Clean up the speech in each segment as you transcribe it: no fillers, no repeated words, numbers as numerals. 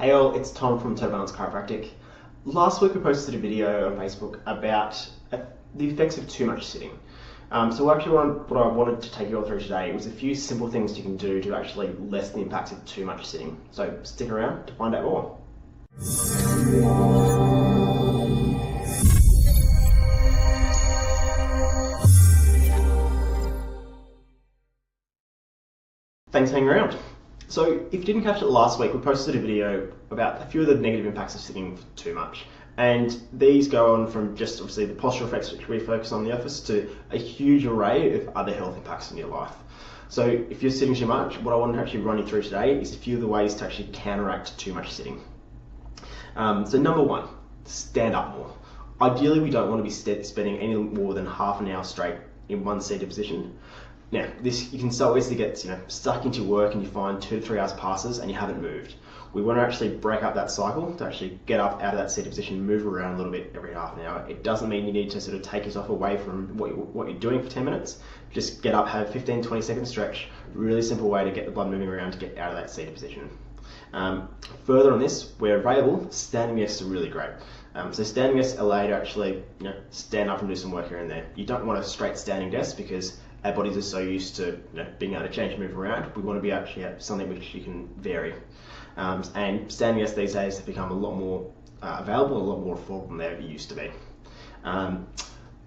Hey all, it's Tom from Total Balance Chiropractic. Last week we posted a video on Facebook about the effects of too much sitting. So actually what I wanted to take you all through today was a few simple things you can do to actually lessen the impacts of too much sitting. So stick around to find out more. Thanks for hanging around. So if you didn't catch it last week, we posted a video about a few of the negative impacts of sitting too much. And these go on from just obviously the postural effects which we focus on in the office to a huge array of other health impacts in your life. So if you're sitting too much, what I want to actually run you through today is a few of the ways to actually counteract too much sitting. So number one, stand up more. Ideally, we don't want to be spending any more than half an hour straight in one seated position. Now, you can so easily get stuck into work and you find 2 to 3 hours passes and you haven't moved. We want to actually break up that cycle to actually get up out of that seated position, move around a little bit every half an hour. It doesn't mean you need to sort of take yourself away from what you're doing for 10 minutes. Just get up, have a 15-20 second stretch. Really simple way to get the blood moving around to get out of that seated position. Further on this, where available, standing desks are really great. So standing desks allow you to actually stand up and do some work here and there. You don't want a straight standing desk because our bodies are so used to being able to change and move around. We want to be actually at something which you can vary. And standing desks these days have become a lot more available, a lot more affordable than they ever used to be.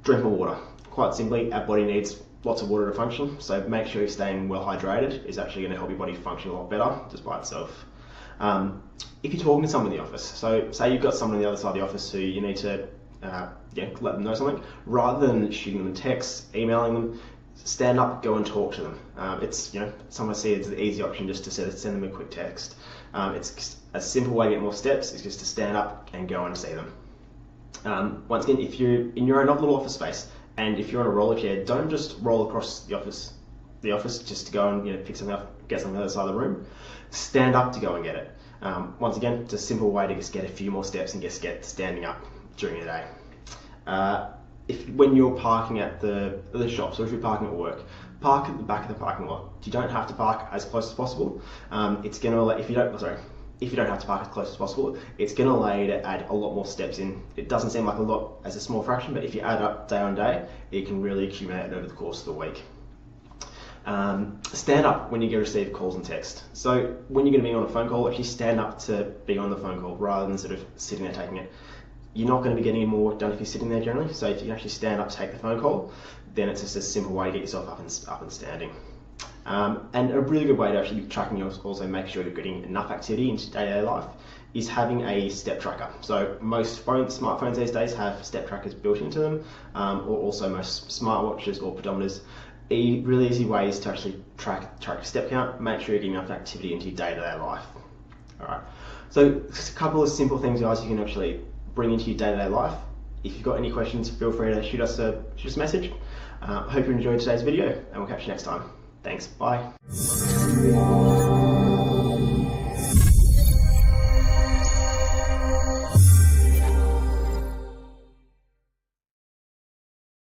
Drink more water. Quite simply, our body needs lots of water to function, so make sure you're staying well hydrated is actually going to help your body function a lot better just by itself. If you're talking to someone in the office, so say you've got someone on the other side of the office who you need to let them know something, rather than shooting them a text, emailing them, stand up, go and talk to them. It's some I see it's the easy option just to send them a quick text. It's a simple way to get more steps is just to stand up and go and see them. Once again, if you're in your own little office space and if you're on a roller chair, don't just roll across the office just to go and pick something up, get something on the other side of the room. Stand up to go and get it. Once again, it's a simple way to just get a few more steps and just get standing up during the day. When you're parking at the shops, or if you're parking at work, park at the back of the parking lot. You don't have to park as close as possible. It's going to allow, if you don't have to park as close as possible, it's going to allow you to add a lot more steps in. It doesn't seem like a lot as a small fraction, but if you add up day on day, it can really accumulate over the course of the week. Stand up when you receive calls and text. So when you're going to be on a phone call, actually stand up to be on the phone call rather than sort of sitting there taking it. You're not going to be getting any more done if you're sitting there generally, so if you can actually stand up to take the phone call, then it's just a simple way to get yourself up and standing. And a really good way to actually be tracking also make sure you're getting enough activity into day-to-day life is having a step tracker. So most smartphones these days have step trackers built into them, or also most smartwatches or pedometers. Really easy ways to actually track your step count, make sure you're getting enough activity into your day-to-day life. Alright, so just a couple of simple things guys you can actually bring into your day-to-day life. If you've got any questions, feel free to shoot us a message. Hope you enjoyed today's video and we'll catch you next time. Thanks, bye.